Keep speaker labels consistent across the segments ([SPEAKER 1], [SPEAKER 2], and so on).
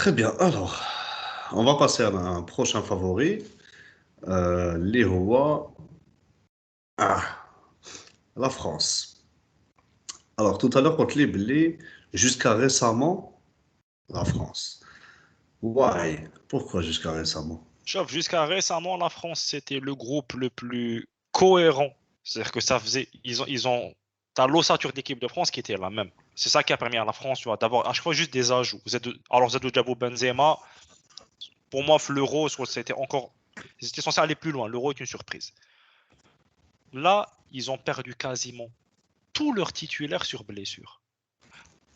[SPEAKER 1] Très bien. Alors, on va passer à un prochain favori. Les rois. Ah, la France. Alors, tout à l'heure, contre les Blés, jusqu'à récemment, la France. Why? Pourquoi jusqu'à récemment?
[SPEAKER 2] Sauf jusqu'à récemment, la France, c'était le groupe le plus cohérent. C'est-à-dire que ça faisait, t'as l'ossature d'équipe de France qui était la même. C'est ça qui a permis à la France, tu vois, d'avoir à chaque fois juste des ajouts. Alors Zadou Diabo Benzema, pour moi, l'Euro, c'était encore, ils étaient censés aller plus loin. L'Euro est une surprise. Là, ils ont perdu quasiment tous leurs titulaires sur blessure.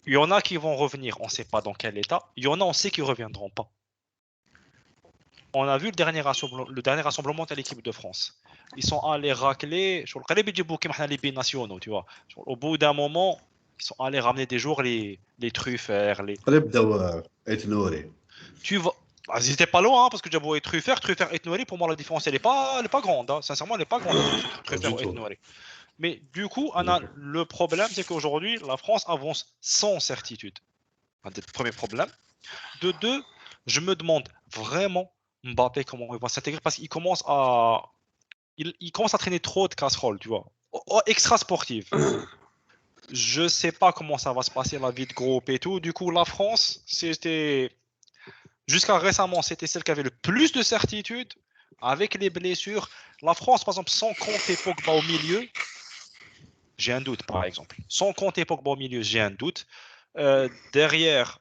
[SPEAKER 2] Il y en a qui vont revenir, on ne sait pas dans quel état. Il y en a, on sait qu'ils ne reviendront pas. On a vu le dernier rassemblement de l'équipe de France. Ils sont allés racler. Les binationaux, tu vois. Au bout d'un moment, ils sont allés ramener des jours les truffeurs.
[SPEAKER 1] نبداو Aït-Nouri.
[SPEAKER 2] Tu vas. Ah, ils n'étaient pas loin, hein, parce que Jabo et Truffert et Nouri, pour moi, la différence, elle est pas grande. Hein. Sincèrement, elle n'est pas grande entre
[SPEAKER 1] Pas du
[SPEAKER 2] Truffert et
[SPEAKER 1] tout.
[SPEAKER 2] Nouri. Mais du coup,
[SPEAKER 1] Pas du tout.
[SPEAKER 2] le problème, c'est qu'aujourd'hui, la France avance sans certitude. Un des premiers problèmes. De deux, je me demande vraiment Mbappé comment il va s'intégrer parce il commence à traîner trop de casseroles, tu vois. Extra sportive. Je sais pas comment ça va se passer la vie de groupe et tout. Du coup, la France, c'était jusqu'à récemment, c'était celle qui avait le plus de certitude avec les blessures. La France, par exemple, sans compter Pogba au milieu, j'ai un doute, par exemple. Sans compter Pogba au milieu, j'ai un doute. Derrière,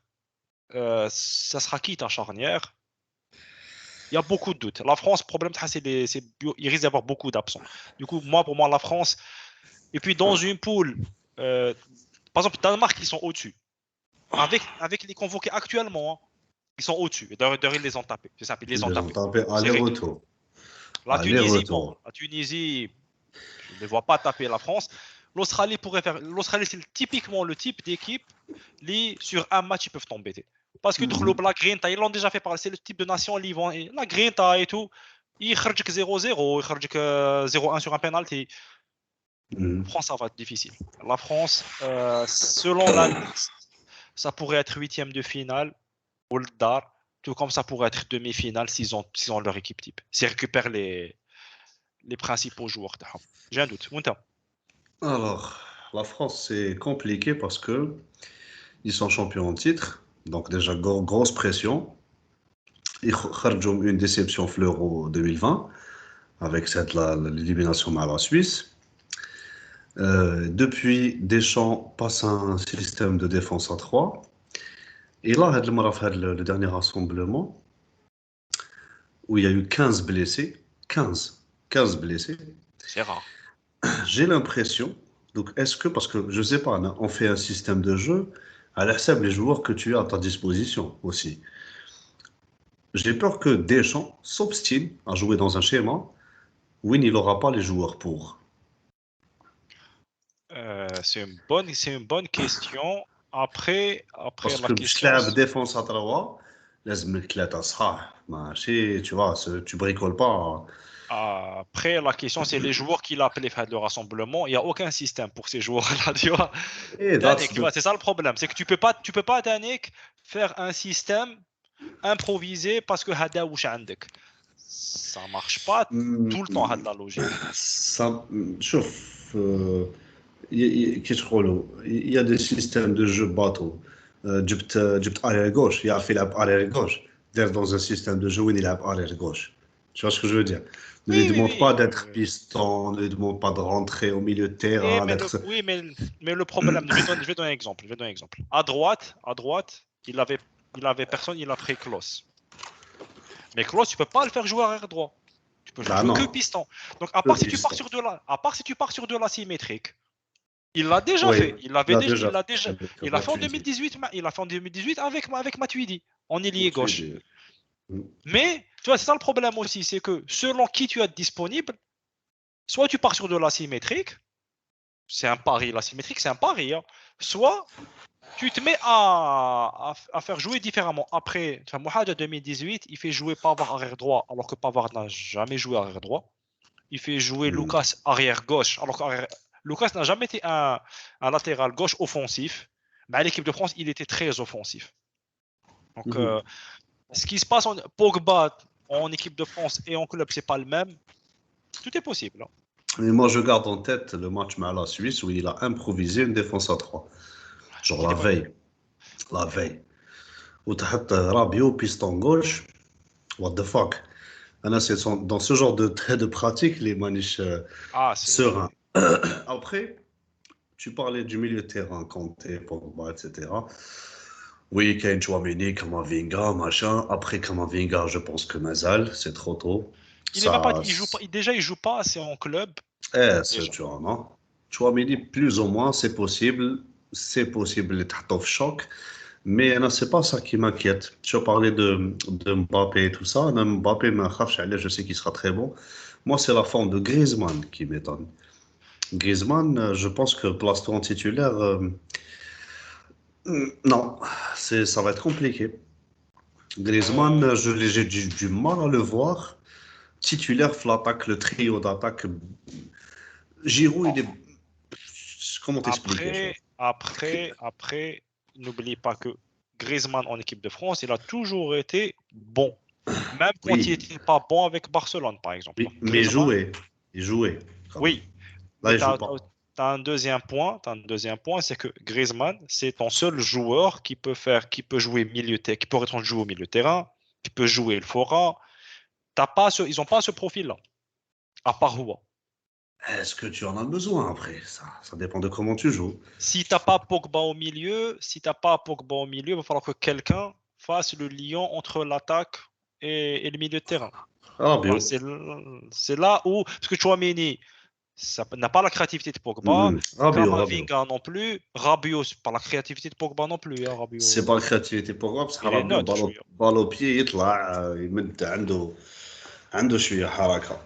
[SPEAKER 2] ça sera qui ta charnière? Il y a beaucoup de doutes. La France, le problème, il risque d'avoir beaucoup d'absents. Du coup, pour moi, la France. Et puis, dans une poule, euh, par exemple, Danemark, ils sont au-dessus. Avec les convoqués actuellement, hein, ils sont au-dessus. Et d'ailleurs, ils les ont tapés. C'est ça, ils
[SPEAKER 1] Ils
[SPEAKER 2] les ont
[SPEAKER 1] les ont
[SPEAKER 2] tapés.
[SPEAKER 1] tapés
[SPEAKER 2] C'est réglé.
[SPEAKER 1] aller-retour.
[SPEAKER 2] La Tunisie, bon,
[SPEAKER 1] Aller-retour.
[SPEAKER 2] la Tunisie, je ne les vois pas taper la France. L'Australie pourrait faire. L'Australie, c'est typiquement le type d'équipe sur un match, ils peuvent t'embêter. Parce que le Black Grinta, ils l'ont déjà fait par c'est le type de nation, ils vont, la Grinta et tout, ils خرجك 0-0, ils خرجك 0-1 sur un penalty. La France, ça va être difficile. La France, selon la liste, ça pourrait être huitième de finale, ou le Dar, tout comme ça pourrait être demi-finale s'ils ont leur équipe type. S'ils récupèrent les principaux joueurs. J'ai un doute.
[SPEAKER 1] Alors, la France, c'est compliqué parce que ils sont champions en titre. Donc, déjà, grosse pression. Ils ont une déception Fleuro 2020 avec l'élimination à la Suisse. Depuis, Deschamps passe un système de défense à 3. Et là, le dernier rassemblement, où il y a eu 15 blessés, 15 blessés,
[SPEAKER 2] C'est rare.
[SPEAKER 1] j'ai l'impression, donc est-ce que, parce que je sais pas, on fait un système de jeu à la les joueurs que tu as à ta disposition aussi. J'ai peur que Deschamps s'obstine à jouer dans un schéma où il n'aura pas les joueurs pour.
[SPEAKER 2] C'est une bonne question. Après
[SPEAKER 1] Parce
[SPEAKER 2] la
[SPEAKER 1] que باش
[SPEAKER 2] question,
[SPEAKER 1] تلعب défense à 3 لازمك 3 صحاح ماشي tu vois tu bricoles pas.
[SPEAKER 2] c'est les joueurs qu'il a appelés faire le rassemblement. Il n'y a aucun système pour ces joueurs-là, tu vois.
[SPEAKER 1] Et that's
[SPEAKER 2] Danick, tu
[SPEAKER 1] the
[SPEAKER 2] vois, c'est ça le problème. C'est que tu peux pas, Danick, faire un système improvisé parce que hada ou عندك. Ça marche pas tout le temps, la logique.
[SPEAKER 1] ça شوف كي تقولوا il y a des systèmes de jeu bateau. جبت arrière gauche يعرف يلعب arrière gauche دار dans un système de jeu وين يلعب arrière gauche. Tu vois ce que je veux dire? Ne lui
[SPEAKER 2] Oui, oui,
[SPEAKER 1] demande pas
[SPEAKER 2] oui.
[SPEAKER 1] d'être piston, ne lui demande pas de rentrer au milieu de
[SPEAKER 2] Oui,
[SPEAKER 1] terrain,
[SPEAKER 2] mais le,
[SPEAKER 1] d'être.
[SPEAKER 2] oui, mais le problème, je vais donner un exemple. Je vais donner un exemple. À droite, il avait personne, il a pris Klaus. Mais Klaus, tu peux pas le faire jouer arrière droit. Tu peux le faire
[SPEAKER 1] Bah
[SPEAKER 2] jouer que
[SPEAKER 1] non,
[SPEAKER 2] piston. Donc, à
[SPEAKER 1] le
[SPEAKER 2] part si tu pars
[SPEAKER 1] piston.
[SPEAKER 2] sur de l'asymétrique, il l'a déjà
[SPEAKER 1] Oui,
[SPEAKER 2] fait.
[SPEAKER 1] il a déjà fait avec
[SPEAKER 2] Il l'a fait en
[SPEAKER 1] Matuidi.
[SPEAKER 2] 2018. Il a fait en 2018 avec Matuidi en ailier gauche.
[SPEAKER 1] Matuidi. Mm.
[SPEAKER 2] Mais tu vois, c'est ça le problème aussi, c'est que selon qui tu as disponible, soit tu pars sur de l'asymétrique, c'est un pari, l'asymétrique, c'est un pari, hein. Soit tu te mets à faire jouer différemment. Après, Mohamed 2018, il fait jouer Pavard arrière droit, alors que Pavard n'a jamais joué arrière droit. Il fait jouer
[SPEAKER 1] Mm.
[SPEAKER 2] Lucas arrière gauche, alors que Lucas n'a jamais été un latéral gauche offensif. Mais à l'équipe de France, il était très offensif. Donc, ce qui se passe en Pogba en équipe de France et en club, c'est pas le même. Tout est possible. Hein.
[SPEAKER 1] Mais moi, je garde en tête le match à la Suisse où il a improvisé une défense à 3. Genre la veille. La veille. Où tu as Rabiot, piston gauche. What the fuck? Dans ce genre de pratique, les maniches sereins. Après, tu parlais du milieu de terrain, Kanté, Pogba, etc. Oui, Kane, Chouameni, Kamavinga, machin. Après Kamavinga, je pense que Mazal, c'est trop tôt.
[SPEAKER 2] Il est même pas, il joue pas, déjà il joue pas assez en club.
[SPEAKER 1] C'est tu vois, non? Chouameni, plus ou moins, c'est possible. C'est possible d'être en choc. Mais c'est pas ça qui m'inquiète. Tu as parlé de Mbappé et tout ça. Mbappé, je sais qu'il sera très bon. Moi, c'est la forme de Griezmann qui m'étonne. Griezmann, je pense que place en titulaire, non, ça va être compliqué. Griezmann, j'ai du mal à le voir. Titulaire, l'attaque, le trio d'attaque. Giroud, il est. Comment t'expliquer
[SPEAKER 2] Après, n'oublie pas que Griezmann en équipe de France, il a toujours été bon. Même quand il n'était pas bon avec Barcelone, par exemple.
[SPEAKER 1] Oui, mais il jouait.
[SPEAKER 2] Oui.
[SPEAKER 1] Là, il joue pas.
[SPEAKER 2] Tu as un deuxième point, c'est que Griezmann, c'est ton seul joueur qui peut jouer qui peut jouer au milieu de terrain, qui peut jouer le fora. Ils n'ont pas ce profil-là, à part Rouen.
[SPEAKER 1] Est-ce que tu en as besoin après? Ça dépend de comment tu joues.
[SPEAKER 2] Si tu n'as pas Pogba au milieu, il va falloir que quelqu'un fasse le lien entre l'attaque et le milieu de terrain.
[SPEAKER 1] Bien.
[SPEAKER 2] C'est là où, parce que Chouameni, ça n'a pas la créativité de Pogba. Kamavinga non plus. Rabiot, pas la créativité de Pogba non plus. Hein,
[SPEAKER 1] c'est pas la créativité de Pogba, parce que Rabiot, balle au pied, il met عنده شوية حركة.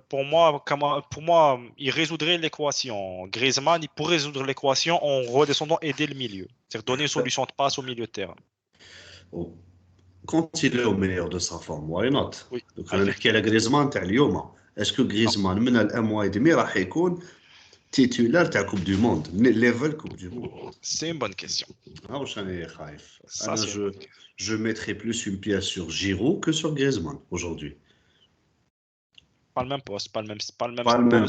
[SPEAKER 2] Pour moi, il résoudrait l'équation. Griezmann, il pourrait résoudre l'équation en redescendant aider le milieu. C'est-à-dire donner une solution de passe au milieu de terrain.
[SPEAKER 1] Quand il est au meilleur de sa forme, why not?
[SPEAKER 2] Oui.
[SPEAKER 1] Donc أنا نحكي على Griezmann تاع اليوم. Est-ce que Griezmann من الام واي دمي راح يكون تيتولار تاع كوب دو موند ليفل كوب دو موند؟
[SPEAKER 2] C'est une bonne question.
[SPEAKER 1] واش انا خايف. Je mettrais plus une pièce sur Giroud que sur Griezmann aujourd'hui.
[SPEAKER 2] Pas le même poste, pas le même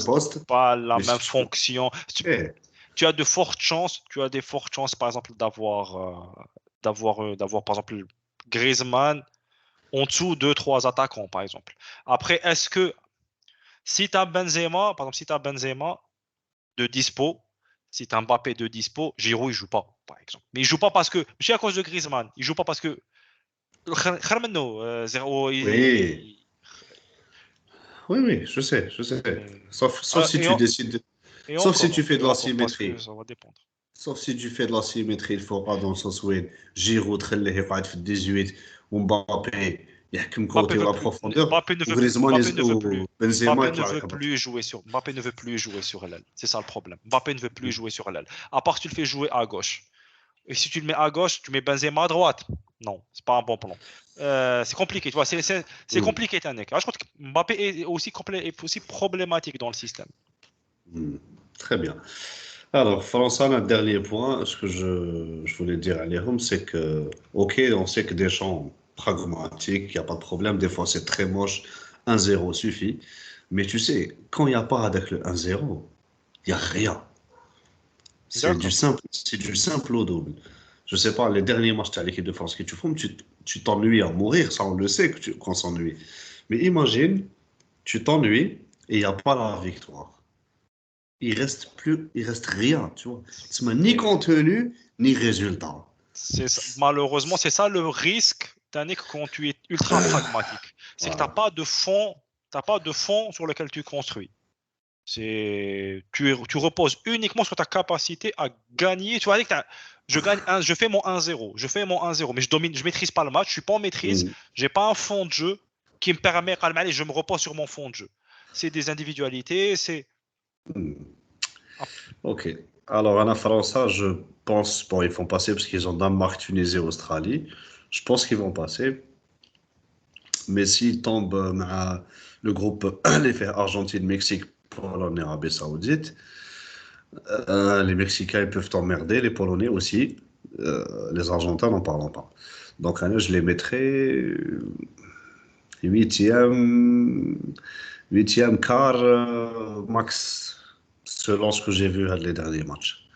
[SPEAKER 1] poste,
[SPEAKER 2] pas la même fonction. Tu as de fortes chances, par exemple, d'avoir par exemple Griezmann en dessous de 3 attaquants, par exemple. Après, est-ce que si tu as Benzema, par exemple, si tu as Benzema de dispo, si tu as Mbappé de dispo, Giroud, il joue pas, par exemple. Mais il joue pas parce que, c'est à cause de Griezmann, il joue pas parce que
[SPEAKER 1] Oui, je sais. Sauf si tu décides de... Sauf si tu fais de la symétrie.
[SPEAKER 2] Ça va dépendre.
[SPEAKER 1] Sauf si tu fais de la symétrie, il faut pas dans le sens où Giroud تخليه يقعد في 18 ومبابي يحكم côté la profondeur.
[SPEAKER 2] Mbappé ne veut plus jouer sur l'aile. C'est ça le problème. Mbappé ne veut plus jouer sur l'aile. À part si tu le fais jouer à gauche. Et si tu le mets à gauche, tu mets Benzema à droite. Non, c'est pas un bon plan. C'est compliqué, tu vois. C'est compliqué, Tanek. Je crois que Mbappé est aussi problématique dans le système.
[SPEAKER 1] Très bien. Alors, France, un dernier point, ce que je voulais dire à Lérum, c'est que, ok, on sait que des gens pragmatiques, il n'y a pas de problème, des fois c'est très moche, 1-0 suffit, mais tu sais, quand il n'y a pas avec le 1-0, il n'y a rien. C'est du simple au double. Je sais pas, les derniers matchs à l'équipe de France que tu fais, tu t'ennuies à mourir, ça on le sait qu'on s'ennuie. Mais imagine, tu t'ennuies et il n'y a pas la victoire. Il reste rien, tu vois. C'est ni contenu, ni résultat.
[SPEAKER 2] Malheureusement, c'est ça le risque, Tanek, quand tu es ultra pragmatique. C'est que tu n'as pas de fond sur lequel tu construis. Tu reposes uniquement sur ta capacité à gagner. Tu vois, je fais mon 1-0, mais je maîtrise pas le match, je suis pas en maîtrise, j'ai pas un fond de jeu qui me permet, je me repose sur mon fond de jeu. C'est des individualités, c'est...
[SPEAKER 1] Ok. Alors, en France, je pense, bon, ils vont passer parce qu'ils ont Danemark, Tunisie, Australie. Je pense qu'ils vont passer. Mais s'ils tombent le groupe, les Argentine, Mexique, Pologne, Arabie Saoudite, les Mexicains ils peuvent t'emmerder, les Polonais aussi, les Argentins n'en parlons pas. Donc, je les mettrais huitième, huitième quart max, selon ce que j'ai vu les derniers matchs.